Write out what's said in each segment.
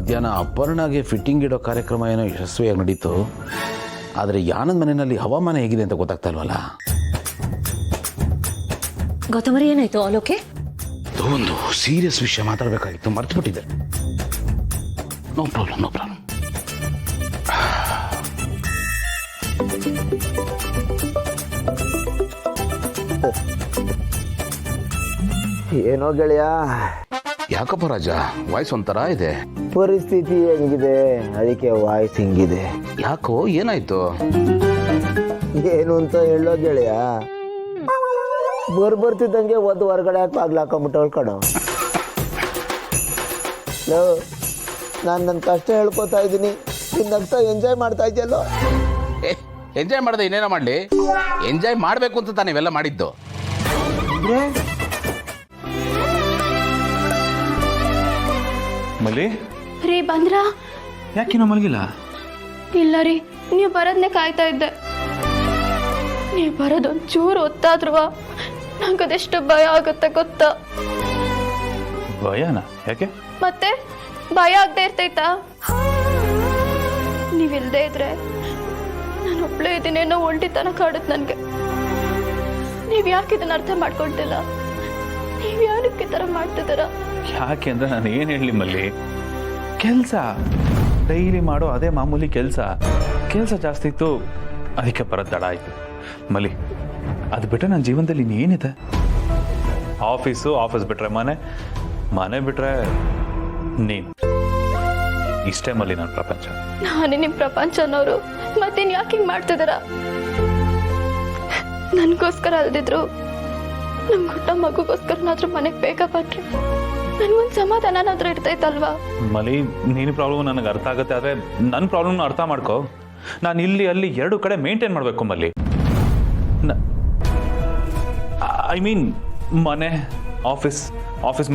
ಮಧ್ಯಾಹ್ನ ಅಪರ್ಣಾಗೆ ಫಿಟ್ಟಿಂಗ್ ಇಡೋ ಕಾರ್ಯಕ್ರಮ ಏನೋ ಯಶಸ್ವಿಯಾಗಿ ನಡೀತು. ಆದರೆ ಯಾನದ ಮನೆಯಲ್ಲಿ ಹವಾಮಾನ ಹೇಗಿದೆ ಅಂತ ಗೊತ್ತಾಗ್ತಾ ಇಲ್ವಲ್ಲ. ಗೌತಮರಿ ಏನಾಯ್ತು ಅಲೋಕೆ? ಒಂದು ಸೀರಿಯಸ್ ವಿಷಯ ಮಾತಾಡಬೇಕಾಗಿತ್ತು, ಮರ್ತುಬಿಟ್ಟಿದ್ದೆ. No problem. ಏನೋ ಗೆಳೆಯ, ಯಾಕಪ್ಪ ರಾಜ, ವಾಯ್ಸ್ ಒಂಥರ ಇದೆ. ಪರಿಸ್ಥಿತಿ ಹೆಂಗಿದೆ ಅದಕ್ಕೆ ವಾಯ್ಸ್ ಹಿಂಗಿದೆ. ಯಾಕೋ, ಏನಾಯ್ತು? ಏನು ಅಂತ ಹೇಳೋ ಗೆಳೆಯ, ಬರ್ತಿದ್ದಂಗೆ ಒಂದು ಹೊರಗಡೆ ಹಾಕಿ ಬಾಗ್ಲಾಕೊಂಬಿಟ್ಟು ಕಣೋ. ನಾನು ನನ್ನ ಕಷ್ಟ ಹೇಳ್ಕೊತಾ ಇದ್ದೀನಿ, ನಿನ್ನಗ್ತಾ ಎಂಜಾಯ್ ಮಾಡ್ತಾ ಇದೆಯಲ್ಲೋ. ಎಂಜಾಯ್ ಮಾಡಿದೆ ಇನ್ನೇನೋ ಮಾಡಲಿ, ಎಂಜಾಯ್ ಮಾಡಬೇಕು ಅಂತ ತಾನು ಇವೆಲ್ಲ ಮಾಡಿದ್ದು. ಮಲ್ಲಿ ರೀ ಬಂದ್ರ? ಯಾಕಿನ್ನೂ ಮಲಗಿಲ್ಲ? ಇಲ್ಲ ರೀ, ನೀವು ಬರೋದನ್ನೇ ಕಾಯ್ತಾ ಇದ್ದೆ. ನೀವು ಬರೋದೊಂಚೂರು ಹೊತ್ತಾದ್ರುವ ನಂಗೆ ಅದೆಷ್ಟು ಭಯ ಆಗುತ್ತೆ ಗೊತ್ತಾ? ಭಯನಾ? ಯಾಕೆ? ಮತ್ತೆ ಭಯ ಆಗದೆ ಇರ್ತೈತಾ? ನೀವಿಲ್ದೇ ಇದ್ರೆ ನಾನು ಒಬ್ಳೇ ಇದನ್ನೇನೋ ಒಂಟಿತನ ಕಾಡುತ್ತೆ ನನಗೆ. ನೀವು ಯಾಕೆ ಇದನ್ನ ಅರ್ಥ ಮಾಡ್ಕೊಳ್ತಿಲ್ಲ? ನೀವು ಯಾರಕ್ಕೆ ಥರ ಮಾಡ್ತಿದ್ದೀರ? ಯಾಕೆ ಅಂದ್ರೆ ನಾನು ಏನು ಹೇಳಲಿ ಮಲ್ಲಿ, ಕೆಲಸ ಡೈಲಿ ಮಾಡೋ ಅದೇ ಮಾಮೂಲಿ ಕೆಲಸ ಜಾಸ್ತಿ ಇತ್ತು, ಅದಕ್ಕೆ ಬರೋದು ತಡ ಆಯಿತು. ಮಲ್ಲಿ, ಅದು ಬಿಟ್ಟರೆ ನನ್ನ ಜೀವನದಲ್ಲಿ ಇನ್ನೇನಿದೆ? ಆಫೀಸ್ ಬಿಟ್ರೆ ಮನೆ ಬಿಟ್ರೆ ನೀನು. ಇಷ್ಟೇ ಮಲ್ಲಿ ನನ್ನ ಪ್ರಪಂಚ. ನಾನೇ ನಿಮ್ಮ ಪ್ರಪಂಚ ಅನ್ನೋರು, ಮತ್ತೇನು ಯಾಕೆ ಹಿಂಗೆ ಮಾಡ್ತಿದ್ದೀರ? ನನಗೋಸ್ಕರ ಅಲ್ದಿದ್ರು ನಮ್ಮ ಹುಟ್ಟ ಮಗುಗೋಸ್ಕರನಾದ್ರೂ ಮನೆಗೆ ಬೇಗ ಬನ್ರಿ, ನನ್ಗೊಂದು ಸಮಾಧಾನನಾದ್ರೂ ಇರ್ತೈತಲ್ವಾ? ಮಲಿ, ನೀನು ಪ್ರಾಬ್ಲಮ್ ನನಗೆ ಅರ್ಥ ಆಗುತ್ತೆ, ಆದರೆ ನನ್ನ ಪ್ರಾಬ್ಲಮ್ನ ಅರ್ಥ ಮಾಡ್ಕೊ. ನಾನು ಇಲ್ಲಿ ಅಲ್ಲಿ ಎರಡು ಕಡೆ ಮೇಂಟೈನ್ ಮಾಡಬೇಕು ಮಲ್ಲಿ. ಐ ಮೀನ್ ಮನೆ ಆಫೀಸ್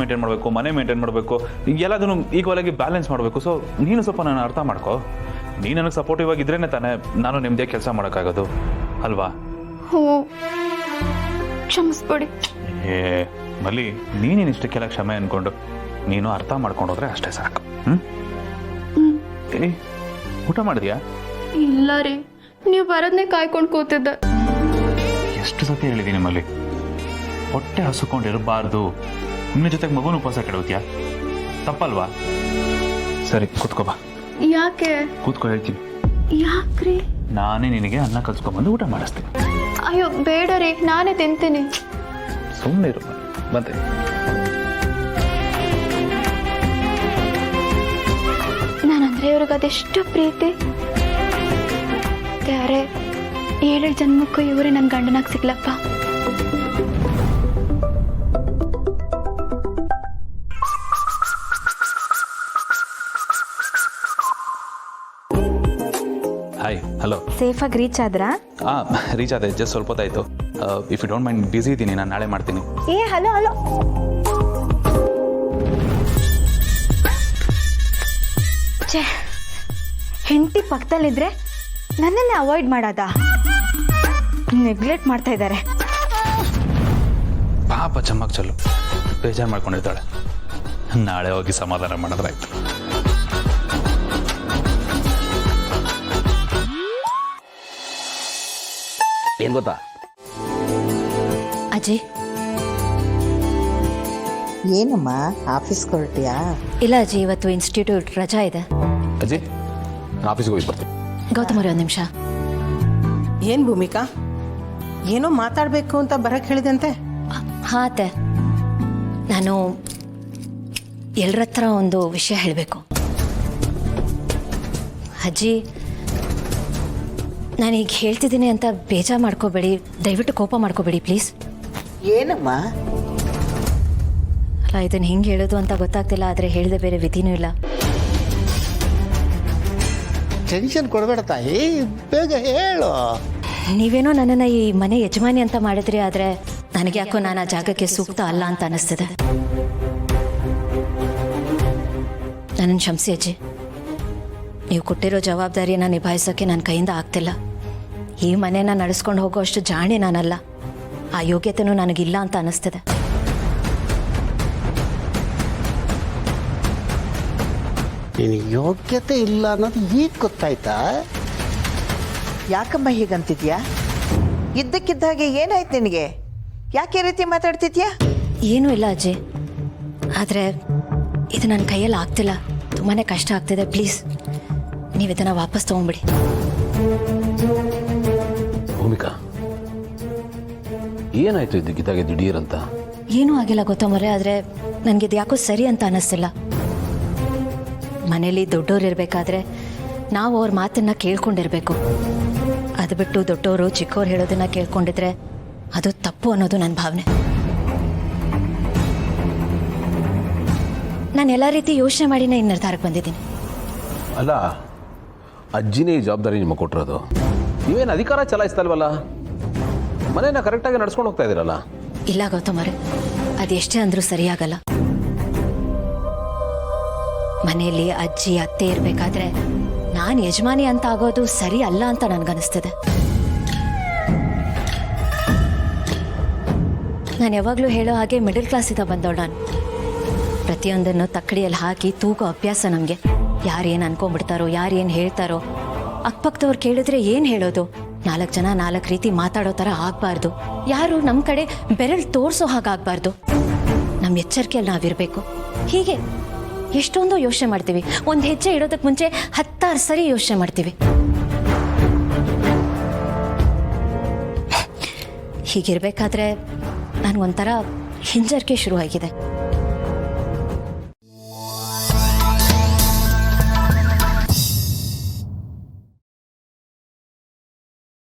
ಮೇಂಟೈನ್ ಮಾಡಬೇಕು, ಮನೆ ಮೇಂಟೈನ್ ಮಾಡಬೇಕು, ಎಲ್ಲದನ್ನು ಈಕ್ವಲ್ ಆಗಿ ಬ್ಯಾಲೆನ್ಸ್ ಮಾಡಬೇಕು. ಸೊ ನೀನು ಸ್ವಲ್ಪ ನಾನು ಅರ್ಥ ಮಾಡ್ಕೊ. ನೀನು ನನಗೆ ಸಪೋರ್ಟಿವ್ ಆಗಿದ್ರೇನೆ ತಾನೇ ನಾನು ನೆಮ್ಮದಿಯಾಗಿ ಕೆಲಸ ಮಾಡೋಕ್ಕಾಗೋದು ಅಲ್ವಾ? ಹ್ಞೂ, ಕ್ಷಮಿಸ್ಬಿಡಿ. ಮಲ್ಲಿ, ನೀನೇನು ಇಷ್ಟಕ್ಕೆಲ್ಲ ಕ್ಷಮೆ ಅನ್ಕೊಂಡು ನೀನು ಅರ್ಥ ಮಾಡ್ಕೊಂಡೋದ್ರೆ ಅಷ್ಟೇ ಸಾಕು. ಏ, ಊಟ ಮಾಡಿದ್ಯಾ? ಇಲ್ಲ ರೀ, ನೀವು ಬರೋದನ್ನೇ ಕಾಯ್ಕೊಂಡು ಕೂತಿದ್ದೆ. ಎಷ್ಟು ಸತಿ ಹೇಳಿದ್ದೀನಿ ಮಲ್ಲಿ, ಹೊಟ್ಟೆ ಹಸುಕೊಂಡಿರಬಾರ್ದು. ನಿನ್ನ ಜೊತೆಗೆ ಮಗುನ ಉಪವಾಸ ಕೆಡೋತ್ಯಾ? ತಪ್ಪಲ್ವಾ? ಸರಿ, ಕೂತ್ಕೋ ಬಾ. ಯಾಕೆ? ಕೂತ್ಕೋ, ಹೇಳ್ತೀನಿ. ಯಾಕ್ರಿ? ನಾನೇ ನಿನಗೆ ಅನ್ನ ಕಲ್ಸ್ಕೊಂಡ್ಬಂದು ಊಟ ಮಾಡಿಸ್ತೀನಿ. ಅಯ್ಯೋ ಬೇಡ ರೀ, ನಾನೇ ತಿಂತೀನಿ. ಸುಮ್ಮನೆ ಇರು, ಬಂದೆ. ನಾನಂದ್ರೆ ಇವ್ರಿಗೆ ಅದೆಷ್ಟು ಪ್ರೀತಿ. ಯಾರೇ 7 ಜನ್ಮಕ್ಕೂ ಇವರೇ ನನ್ನ ಗಂಡನಾಗ ಸಿಗ್ಲಪ್ಪ. Hi, hello. ಸೇಫಾಗಿ ರೀಚ್ ಆದ್ರಾ? ರೀಚ್ ಆದೆ, ಜಸ್ಟ್ ಸ್ವಲ್ಪ ಹೊತ್ತಾಯ್ತು. If you don't mind, busy ಇದ್ದೀನಿ, ನಾನು ನಾಳೆ ಮಾಡ್ತೀನಿ. ಹಲೋ. ಛೇ, ಹೆಂಡತಿ ಪಕ್ಕದಲ್ಲಿದ್ರೆ ನನ್ನನ್ನೇ ಅವಾಯ್ಡ್ ಮಾಡೋದ? ನೆಗ್ಲೆಕ್ಟ್ ಮಾಡ್ತಾ ಇದ್ದಾರೆ. ಪಾಪ ಚಮ್ಮಕ್ ಚಲ್ಲು ಬೇಜಾರು ಮಾಡ್ಕೊಂಡಿರ್ತಾಳೆ. ನಾಳೆ ಹೋಗಿ ಸಮಾಧಾನ ಮಾಡಿದ್ರಾಯ್ತು. ಏನ್ ಗೊತ್ತಾ ಅಜಯ್? ಏನಮ್ಮ ಆಫೀಸ್ ಹೊರಟಿಯಾ? ಇಲ್ಲ ಅಜಯ್, ಇವತ್ತು ಇನ್ಸ್ಟಿಟ್ಯೂಟ್ ರಜಾ ಇದೆ. ಅಜ್ಜಿ, ನಾನು ಆಫೀಸ್ಗೆ ಹೋಗಿ ಬರ್ತೀನಿ. ಗೌತಮರಿ, ಒಂದು ನಿಮಿಷ. ಏನ್ ಭೂಮಿಕಾ, ಏನೋ ಮಾತಾಡ್ಬೇಕು ಅಂತ ಬರಕ್ ಹೇಳಿದಂತೆ? ಹಾ ಅತ್ತೆ, ನಾನು ಎಲ್ಲರ ಹತ್ರ ಒಂದು ವಿಷಯ ಹೇಳಬೇಕು. ಅಜ್ಜಿ, ನಾನೀಗ ಹೇಳ್ತಿದ್ದೀನಿ ಅಂತ ಬೇಜಾರು ಮಾಡ್ಕೋಬೇಡಿ, ದಯವಿಟ್ಟು ಕೋಪ ಮಾಡ್ಕೋಬೇಡಿ ಪ್ಲೀಸ್. ಏನಮ್ಮ? ಅಲ್ಲ, ಇದನ್ನು ಹಿಂಗೆ ಹೇಳೋದು ಅಂತ ಗೊತ್ತಾಗ್ತಿಲ್ಲ, ಆದರೆ ಹೇಳಿದೆ ಬೇರೆ ವಿಧಿನೂ ಇಲ್ಲ. ಟೆನ್ಷನ್ ಕೊಡಬೇಡ ತಾಯಿ, ಬೇಗ ಹೇಳು. ನೀವೇನೋ ನನ್ನನ್ನು ಈ ಮನೆ ಯಜಮಾನಿ ಅಂತ ಮಾಡಿದ್ರಿ, ಆದರೆ ನನಗೆ ಯಾಕೋ ನಾನು ಆ ಜಾಗಕ್ಕೆ ಸೂಕ್ತ ಅಲ್ಲ ಅಂತ ಅನ್ನಿಸ್ತಿದೆ. ನನ್ನನ್ನು ಕ್ಷಮಿಸಿ ಅಜ್ಜಿ, ನೀವು ಕೊಟ್ಟಿರೋ ಜವಾಬ್ದಾರಿಯನ್ನು ನಿಭಾಯಿಸೋಕ್ಕೆ ನನ್ನ ಕೈಯಿಂದ ಆಗ್ತಿಲ್ಲ. ಈ ಮನೆನ ನಡೆಸ್ಕೊಂಡು ಹೋಗೋ ಅಷ್ಟು ಜಾಣೆ ನಾನಲ್ಲ, ಆ ಯೋಗ್ಯತೆಯೂ ನನಗಿಲ್ಲ ಅಂತ ಅನ್ನಿಸ್ತಿದೆ. ನಿನಗೆ ಯೋಗ್ಯತೆ ಇಲ್ಲ ಅನ್ನೋದು ಈಗ ಗೊತ್ತಾಯ್ತಾ? ಯಾಕಮ್ಮ ಹೀಗಂತಿದ್ಯಾ? ಇದ್ದಕ್ಕಿದ್ದಾಗೆ ಏನಾಯ್ತು ನಿನಗೆ? ಯಾಕೆ ಈ ರೀತಿ ಮಾತಾಡ್ತಿದ್ಯಾ? ಏನೂ ಇಲ್ಲ ಅಜ್ಜಿ, ಆದರೆ ಇದು ನನ್ನ ಕೈಯಲ್ಲಿ ಆಗ್ತಿಲ್ಲ, ತುಂಬಾ ಕಷ್ಟ ಆಗ್ತಿದೆ. ಪ್ಲೀಸ್ ನೀವು ಇದನ್ನು ವಾಪಸ್ ತೊಗೊಂಬಿಡಿ. ಭೂಮಿಕಾ, ಏನಾಯ್ತು ಇದ್ದಕ್ಕಿದ್ದಾಗೆ ದಿಢೀರಂತ? ಏನೂ ಆಗಿಲ್ಲ ಗೊತ್ತೊಮ್ಮರೆ, ಆದರೆ ನನಗಿದು ಯಾಕೋ ಸರಿ ಅಂತ ಅನ್ನಿಸ್ತಿಲ್ಲ. ಮನೇಲಿ ದೊಡ್ಡೋರು ಇರಬೇಕಾದ್ರೆ ನಾವು ಅವ್ರ ಮಾತನ್ನು ಕೇಳ್ಕೊಂಡಿರ್ಬೇಕು. ಅದು ಬಿಟ್ಟು ದೊಡ್ಡವರು ಚಿಕ್ಕವ್ರು ಹೇಳೋದನ್ನ ಕೇಳ್ಕೊಂಡಿದ್ರೆ ಅದು ತಪ್ಪು ಅನ್ನೋದು ನನ್ನ ಭಾವನೆ. ನಾನು ಎಲ್ಲ ರೀತಿ ಯೋಚನೆ ಮಾಡಿನೇ ಈ ನಿರ್ಧಾರಕ್ಕೆ ಬಂದಿದ್ದೀನಿ. ಅಲ್ಲ, ಅಜ್ಜಿನೇ ಈ ಜವಾಬ್ದಾರಿ ನಿಮಗೆ ಕೊಟ್ಟಿರೋದು. ನೀವೇನು ಅಧಿಕಾರ ಚಲಾಯಿಸ್ತಲ್ವಲ್ಲ, ಮನೇನ ಕರೆಕ್ಟಾಗಿ ನಡ್ಸ್ಕೊಂಡು ಹೋಗ್ತಾ ಇದ್ದೀರಲ್ಲ. ಇಲ್ಲ ಗೌತಮರೇ, ಅದೆಷ್ಟೇ ಅಂದರೂ ಸರಿಯಾಗಲ್ಲ. ಮನೆಯಲ್ಲಿ ಅಜ್ಜಿ ಅತ್ತೆ ಇರಬೇಕಾದ್ರೆ ನಾನು ಯಜಮಾನಿ ಅಂತ ಆಗೋದು ಸರಿ ಅಲ್ಲ ಅಂತ ನನಗನ್ನಿಸ್ತದೆ. ನಾನು ಯಾವಾಗಲೂ ಹೇಳೋ ಹಾಗೆ ಮಿಡಲ್ ಕ್ಲಾಸಿಂದ ಬಂದವಳು ನಾನು. ಪ್ರತಿಯೊಂದನ್ನು ತಕ್ಕಡಿಯಲ್ಲಿ ಹಾಕಿ ತೂಗೋ ಅಭ್ಯಾಸ ನಮಗೆ. ಯಾರೇನು ಅನ್ಕೊಂಡ್ಬಿಡ್ತಾರೋ, ಯಾರೇನು ಹೇಳ್ತಾರೋ, ಅಕ್ಕಪಕ್ಕದವ್ರು ಕೇಳಿದ್ರೆ ಏನು ಹೇಳೋದು? 4 ಜನ 4 ರೀತಿ ಮಾತಾಡೋ ಥರ ಆಗಬಾರ್ದು. ಯಾರು ನಮ್ಮ ಕಡೆ ಬೆರಳು ತೋರಿಸೋ ಹಾಗಾಗಬಾರ್ದು. ನಮ್ಮ ಎಚ್ಚರಿಕೆಯಲ್ಲಿ ನಾವಿರಬೇಕು. ಹೀಗೆ ಎಷ್ಟೊಂದು ಯೋಚನೆ ಮಾಡ್ತೀವಿ. ಒಂದು ಹೆಜ್ಜೆ ಇಡೋದಕ್ಕೆ ಮುಂಚೆ 10 ಸರಿ ಯೋಚನೆ ಮಾಡ್ತೀವಿ. ಹೀಗಿರ್ಬೇಕಾದ್ರೆ ನನಗೊಂಥರ ಹಿಂಜರಿಕೆ ಶುರುವಾಗಿದೆ.